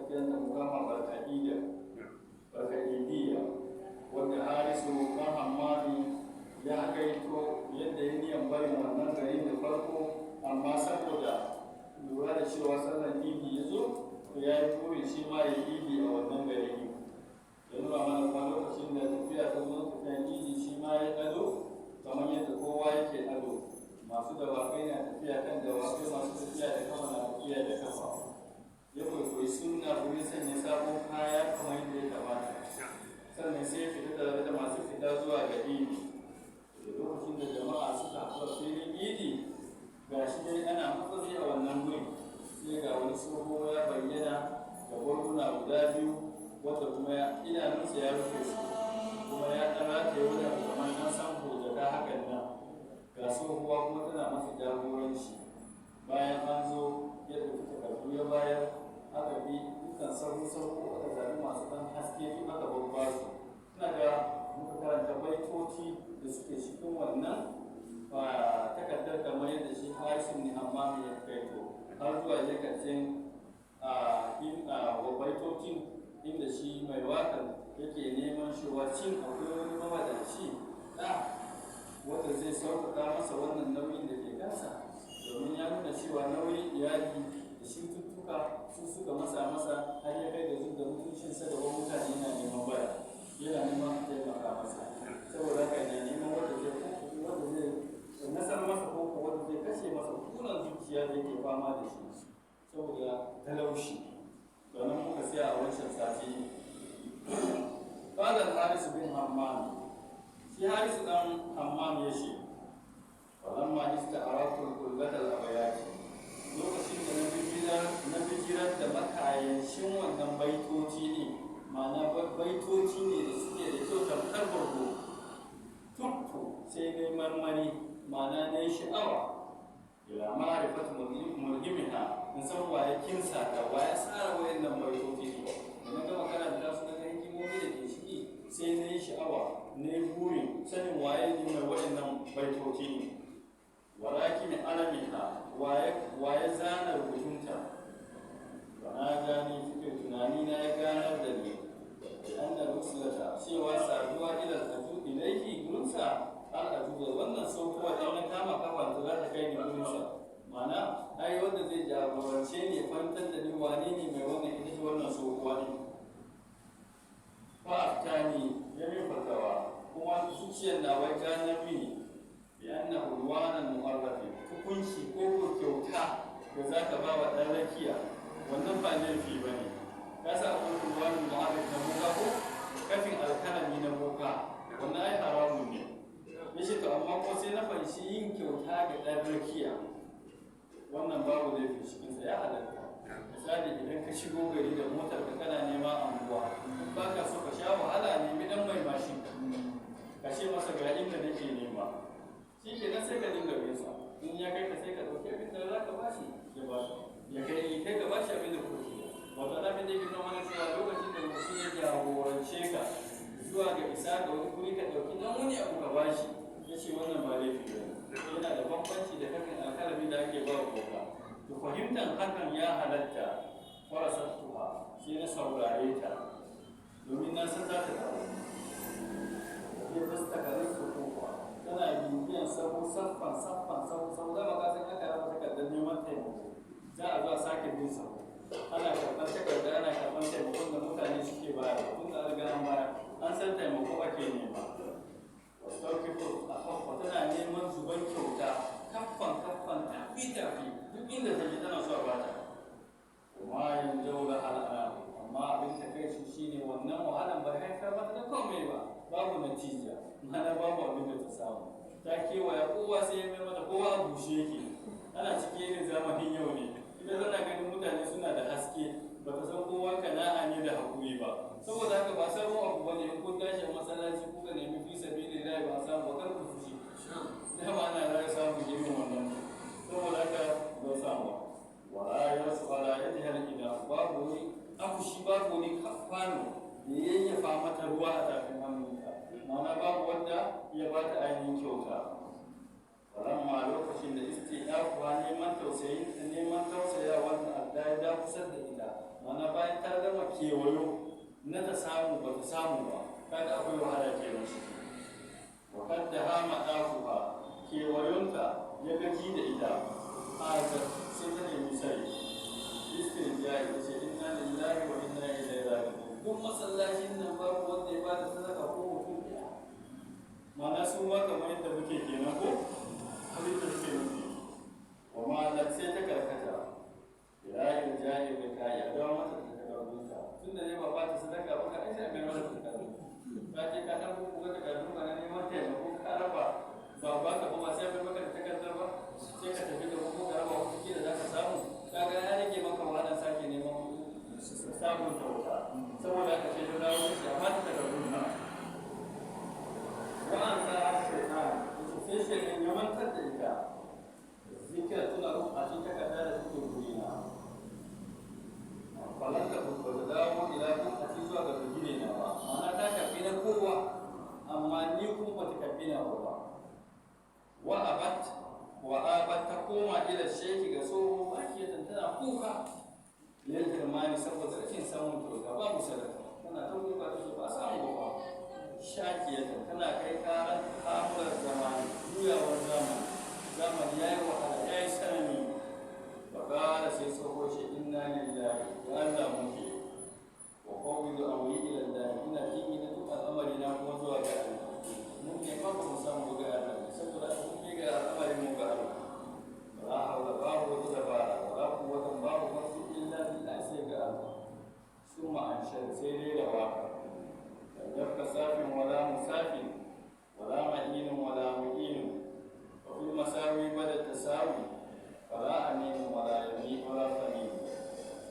cikin da mukama barka'idiyya wanda harisu ɗan hammani ya gaito yadda ya niyan barin wannan gari da farko, amma saboda lura da cewa sallar idi ya zo to ya yi burin shi ma ya idi a wannan gari. Ya nuna mana kuma lokacin da tafiya ta zo tafiya idi shi ma ya ado kamar yadda kowa yake ado. Masu dawakai na tafiya kan dawakai, masu tafiya da kafa na tafiya da kafa. Ya kwaikwayi suna wurin sanya sabon kaya kamar yadda ya kamata. Sannan sai ya fita da masu fita zuwa ga idi. Da lokacin da jama'a suka haɗu filin idi, ga shi dai ana matsatsi a wannan wuri, sai ga wani tsoho ya bayyana da barguna guda biyu, wanda kuma idanunsa ya rufe su, kuma ya ɗan rataye wani abu kamar ɗan samfo jaka hakan nan. Ga tsohuwa kuma tana masa jagoranci. Bayan an zo ya ɗauki takardu ya bayar, aka bi dukkan sahu-sahu, aka zaɓi masu ɗan haske duk aka babba su. Ina ga muka karanta baitoci da suke cikin wannan takardar kamar yadda shi Hashim ne amma ya kaito har zuwa yakacin baitocin inda shi mai waƙar yake neman cewa cin akwai wani mawadaci wanda zai sauƙaƙa masa wannan nauyin da ke kansa, domin ya nuna cewa nauyin iyali da shi tuttuka su suka masa har ya kai da zub da mutuncinsa da wani mutane yana neman baya, yana neman taimaka masa. Saboda haka yana neman wanda zai nasar masa ko wanda zai kashe masa kunan zuciya da yake fama da shi saboda talaushi. Domin muka siya a wancan sati. Qala al-Haris bin Hammam, shi Haris dan Hammam ya ce, falamma ista'aratu kullatal abayati, lokacin da na bijirar da makayanshin wannan baitoci ne, ma'ana baitoci ne da suke da kyau tamkar bargo, tuttu sai dai marmari, ma'ana na yi sha'awa, ila ma'arifat mulhimiha, in san waye kinsa ta waye tsara wayannan baitoci ne. Da na gama karanta su na ga hikimomi da ke ciki, sai na yi sha'awa, na yi burin sanin waye ne mai wayannan baitoci ne. Walakin alamiha waye zana rubutunta, ba na gani cikin tunani na ya ganar da ni annar rusulata cewa saduwa ilal aju ilaiki gurinsa al'ajuza wannan saukowa ɗin na kama kafa za ta kai ni gurinsa, mana ai wanda zai jagorance ne kwantar da ni wane ne mai wannan ita ce wannan saukowa ne. Fa'aftani ya min fatawa kuma zuciyar na wai ganar mini bi annahu ruwanan mu'arrafin, hukunci ko kyauta da za ka ba wa ɗan rakiya wannan ba laifi ba ne. Ka sa akwai ruwanan mu'arrafin na boka ko kafin alkalami na boka, wannan ai haramun ne. Ya ce to amma ko sai na fahimci yin kyauta ga ɗan rakiya wannan babu laifi cikinsa, ya halatta. Misali idan ka shigo gari da motar ka kana nema anguwa, ba ka so ka sha wahala nemi ɗan mai mashin ka ce masa ga inda nake nema, shi ke nan sai ka dinga bisa, in ya kai ka sai ka ɗauki abin da za ka bashi ya ba ya kai ka bashi abin da kuke. Wato abin da yake nuna mana cewa lokacin da mutum ya jagorance ka zuwa ga isa ga wani guri ka ɗauki ɗan wani abu ka bashi, ya ce wannan ba laifi ba, yana da bambanci da kafin alkalami da ake ba wa boka. To fahimtar hakan ya halatta, farasattuha sai na saurare ta, domin na san za ta dawo. Ya fasta karin su kofa, tana bibiyan saffan sahu, dama ka san aka raba takardar neman taimako, za a zo a sake bin sahu. Ana karɓar takarda, ana karɓar taimakon da mutane suke bayarwa, tun da riga an bayar, an san taimako ake nema. Wasu ɗauki ko a kafa tana neman zuban kyauta, kaffan tafi, duk inda ta ji tana so a bata. Kuma yin jaura al'ana, amma abin ta kai shi ne wannan wahalan bai haifar mata da komai ba, babu natija, mana babu abin da ta samu. Ta kewaya kowa sai ya mai mata kowa a bushe yake, ana cike irin zamanin yau ne. Idan tana ganin mutane suna da haske, ba ta san kowa kana'a ne da haƙuri ba. Saboda haka ba sabon abu ba ne, in kun tashi a masallaci kuka nemi fi sabilillahi ba a samu ba, kar ku fushi. Dama ana rage samun irin wannan. Saboda haka ba samu. Wala ya su ala yadda halina babu wani akushi, babu wani kwano da ya yayyafa mata ruwa a tafin hannunta. Ma'ana babu wanda ya ba ta ainihin kyauta. Falamma lokacin da istiqaquha neman tausaya wanda Allah ya dakusar da ita, mana bayan ta gama kewayo na ta samu ba ta samu ba kaga akwai wahala kenan shi wa kadda hama dafuha kewayonta ya gaji da ita haza sai ta nemi sai istirja ita ce inna lillahi wa inna ilaihi raji'un duk masallacin nan babu wanda ya bada sadaka ko mutum ɗaya mana su ma kamar yadda muke kenan ko abin da suke nufi wa ma sai ta karkata ilahi jahil da kai a dawo mata da takardunta tunda ne ba ta sadaka ba ka aisha mai mata takardu ka ce ka dan ko ga takardu ba na neman taimako ka raba ba ka ba sai mai maka da takardar ba sai ka tafi da ko ka raba wata kila za ka samu kaga ya rage maka wahalar sake neman samun kyauta saboda ka ce ta dawo shi amma ta takardun na wa'an sa shaitan sai shaitan ya mantar da ita zikira tuna a cikin takarda da suke gurina falanta ba ta dawo ila kun a cikin zuwa ga gine na ba ma'ana ta kafi na kowa amma ni kuma ba ta kafi na ba wa abat ta koma ila sheki ga tsohon bakiyatan tana kuka lil hirmani saboda rashin samun kyauta babu sadaka tana ta kuka ta ba samu ba shakiyatan tana kai karan kamurar zamani juyawar zamani ya yi wahala ya yi sanani ba ƙara sai tsoho shi inna lillahi ya Allah muke wa qawlu amri ila Allah ina jini da duk al'amari na kuma zuwa ga Allah mun ne ba mu samu ga Allah saboda mun ne ga al'amarin mu ga Allah la hawla babu wata dabara wala quwwata babu wasu illa billah sai ga Allah summa an sai dai da waka yabka safin wala musafin wala ma'inin wala mu'inin wa fil masawi bada tasawi fala amin wala yamin wala famin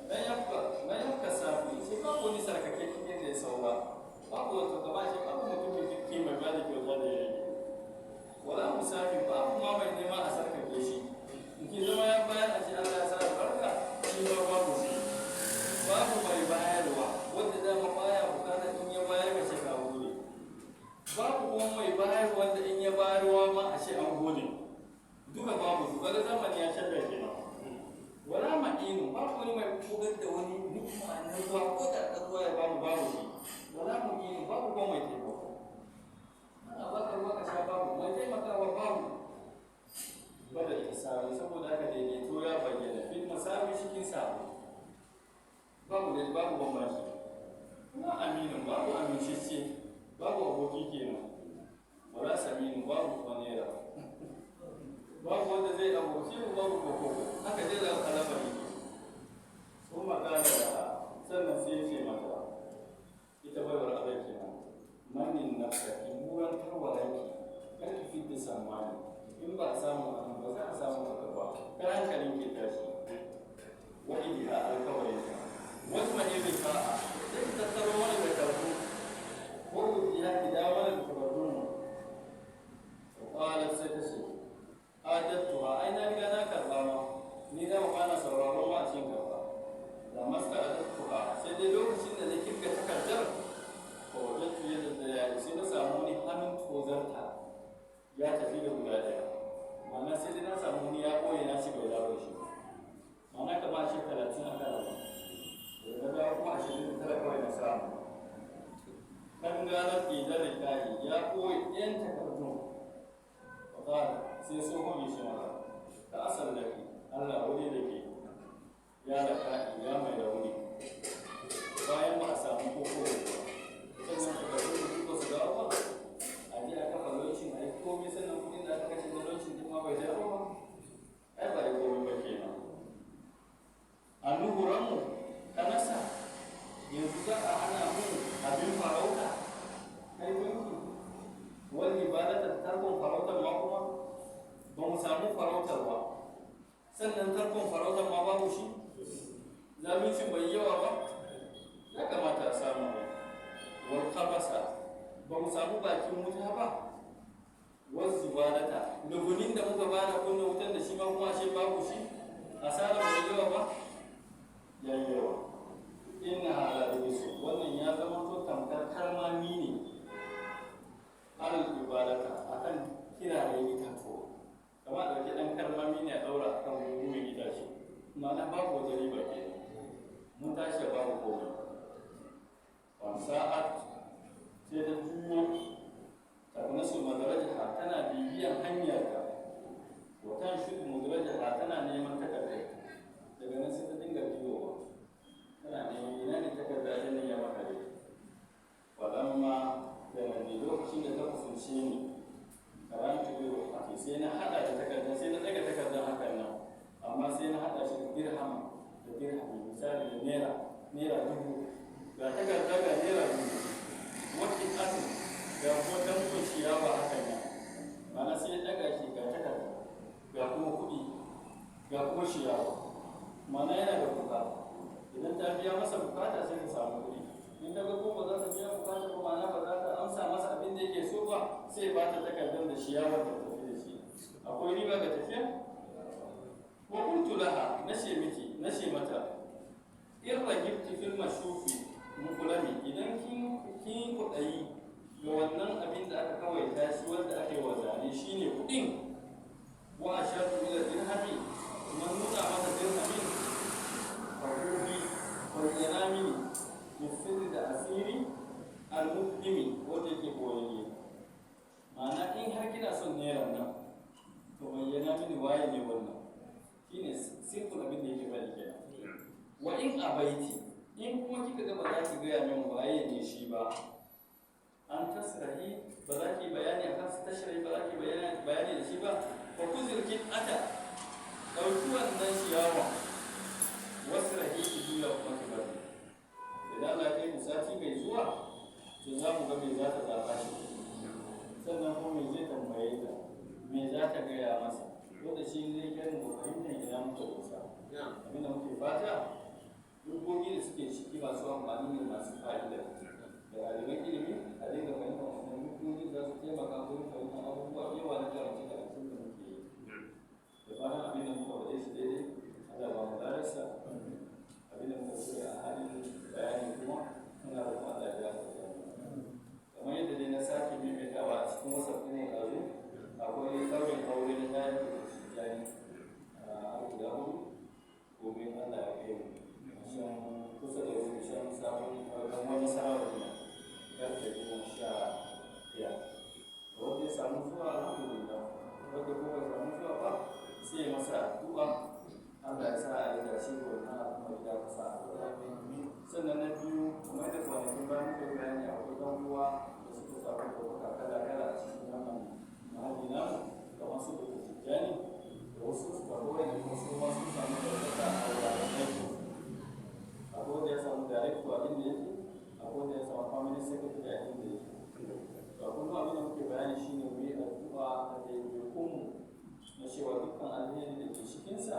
dan yabka safi sai ba ko ni sarkake cikin da ya saura babu wata gaba shi babu mutum da kike mai bada kyauta da yake wala musafin ba kuma mai nema a sarkake shi ki zama ya bayar a ce Allah ya sa barka shi ba babu shi babu mai bayarwa wanda dama baya bukatar in ya bayar ka ce ka gode babu kuma mai bayar wanda in ya bayarwa ma a ce an gode duka babu su kaga zamani ya canza kenan wala ma'inu babu wani mai kogar da wani nikma na ruwa ko da ɗan ruwa ya babu shi wala mu'inu babu kuma mai taimako ana baka ruwa ka sha babu mai taimakawa babu bada ita sabi saboda haka daidaito ya bayyana fil masabi cikin sabo babu bambanci kuma aminin babu amincicce babu aboki kenan wala saminin babu kwanera babu wanda zai aboki mu babu koko haka dai da alamari sun magana da sannan sai ce mata ita baiwar Allah kenan manin nafsa in buran tarwaranki kar ki fitta samani in ba a samu an ba za a samu haka ba kar hankalin ke tashi wa idiha alkawarin wasu mahimmin fa'a sai ta tattaro wani da karfu ko ya ki dawo da takardun mu ƙwalar sai ta ce ajattuwa ai na riga na karɓa ma ni da ba na sauraron ma a cikin karɓa da masta ajattuwa sai dai lokacin da na kirga takardar ko wajen tuye da ya yi sai na samu wani hannun tozarta ya tafi da guda ɗaya ma'ana sai dai na samu wani ya ɓoye na shi bai dawo shi ma'ana ka ba shi 30 a kan da dawo kuma 29 kawai na samu kan ganar idar rikayi ya koyi ɗayan takardun faƙara sai tsohon yi shi mata ta asar da ke Allah wuri da ke ya raka'i ya mai rauni bayan ba a samu koko sannan takardun da su dawo ba a ji a kafa launcin a yi komai sannan kudin da aka kashe na launcin din ma bai dawo ba ai ba yi komai ba kenan a nuhuranmu kanasa yanzu za a hana mu abin farauta kai gunki wani ibadatar tarkon farautar ma kuma ba mu samu farautar ba sannan tarkon farautar ma babu shi zamincin bai yawa ba ya kamata a samu ba wal kabasa ba mu samu bakin wuta ba wasu ibadata lugunin da muka bada kunna wutan da shi ma kuma ashe babu shi asarar bai yawa ba ya yi yawa inna ala risu wannan ya zama to tamkar karmami ne alal ibadata akan kirare itatuwa kama da ke dan karmami ne a daura akan gungumin itace ma'ana babu wata riba ke mun da dirhami misali da naira dubu ga takarda ga naira dubu wakil asin ga kuma dankon ciyawa hakan nan ma'ana sai ya daga shi ga takarda ga kuma kuɗi ga kuma ciyawa ma'ana yana da bukata idan ta biya masa bukata sai ka samu kuɗi in ta ga kuma za ta biya bukata ba ma'ana ba za ta amsa masa abin da yake so ba sai ba ta takardar da ciyawar da tafi da shi akwai riba ga tafiya wa kuntu laha nace mata irra gifti fil mashufi mukulami idan kin kuɗayi ga wannan abin da aka kawai tashi wanda aka yi wa zane shine kuɗin wa ashatu ila dirhami man nuna mata dirhami farubi bayyana mini bisirri da asiri al-muslimi wanda yake koyayye ma'ana in har kina son naira nan to bayyana mini waye ne wannan shine simple abin da yake bari kenan wa in abaiti in kuma kika ga ba za ki gaya min waye ne shi ba an tasrahi ba za ki bayani akan tashrahi ba za ki bayani da shi ba fa kuzir kin ata dauki wannan ciyawa wasrahi ki juya kuma ki bari idan Allah ya kai sati mai zuwa to za mu ga me za ta zaba shi sannan kuma me zai tambaye ta me za ta gaya masa wanda shi zai kai mu fahimtar ina muka dosa abinda muke fata dokoki da suke ciki masu amfani ne masu fa'ida da ɗaliban ilimi a dinga fahimtar wannan dokoki za su taimaka wurin fahimtar abubuwa yawa na karance da mutum da muke yi da fatan abinda muka faɗe shi daidai Allah ba mu darasa abinda muka so a halin bayani kuma muna da kuma Allah ya faɗa kamar yadda dai na sake maimaitawa a cikin wasu ɗin ɗazu akwai ɗaurin aure na kayan yani a guda hudu gobe Allah ya kai mu shan kusa da wani shan sabon ɗan wani sarawar ne karfe 11 wanda ya samu zuwa alhamdulillah wanda kuma ya samu zuwa ba sai ya masa addu'a Allah ya sa a yi da shi wannan al'amari da ka sa sannan na biyu kuma da kwanakin bayan muka bayani akwai ɗan uwa da suka samu ɗaukaka kala-kala a cikin wannan mahalli namu kamar su da tijjani da wasu suka kawai da kuma su ma sun samu ɗaukaka a wuraren aiki akwai wanda ya samu director a inda yake akwai wanda ya samu family secretary a inda yake to akwai kuma abin da muke bayani shine mu yi addu'a da daidaikun na cewa dukkan alheri da ke cikinsa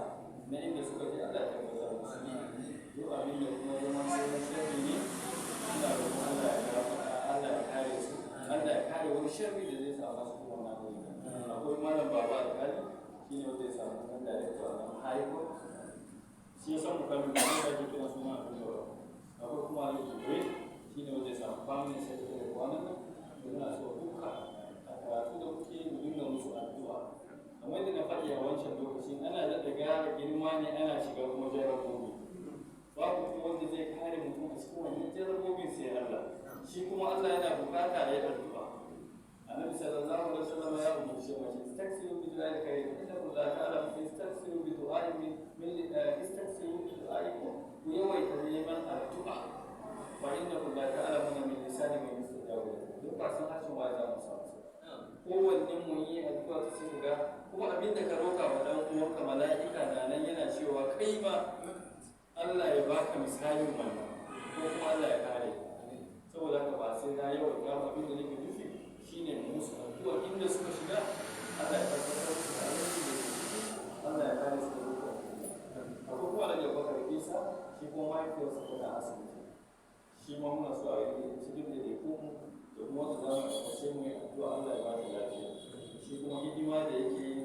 na inda suka je Allah ya tabbatar da su duk abin da kuma zama sai sharri ne ina roƙon Allah ya kare su Allah ya kare wani sharri da zai samu su kuma na wuri akwai malam baba alƙali shi ne wanda ya samu nan director na high court shi ya samu kamin da ya ke kira suna abin da akwai kuma Ali Jibril shi ne wanda ya samu family secretary kwanan nan da yana so duka a karatu da kuke mu dinga musu addu'a kamar yadda na faɗi a wancan lokacin ana daɗa gara girma ne ana shiga kuma jarabobi babu kuma wanda zai kare mutum a cikin wannan jarabobin sai Allah shi kuma Allah yana bukata ya addu'a annabi sallallahu alaihi wasallam ya umarce mace istaksiru bi du'a'i kai inna Allah ta'ala istaksiru bi du'a'i min istaksiru bi du'a'ikum ku yawaita neman addu'a fa inna Allah ta'ala min lisani mai mustajabu duk ba san harshen wa za mu samu kowanne mu yi addu'a ta sai ga kuma abinda ka roka wa dan uwanka mala'ika na nan yana cewa kai ma Allah ya baka misalin wannan ko kuma Allah ya kare saboda haka ba sai na yau ga abin da nake nufi shine musu addu'a inda suka shiga Allah ya tabbatar da su Allah ya kare su akwai kuma da Bakar Isa shi kuma mahaifiyarsa tana asibiti shi ma muna so a yi cikin da dai da kuma wanda za mu kasance mu yi addu'a Allah ya ba ta lafiya shi kuma hidima da yake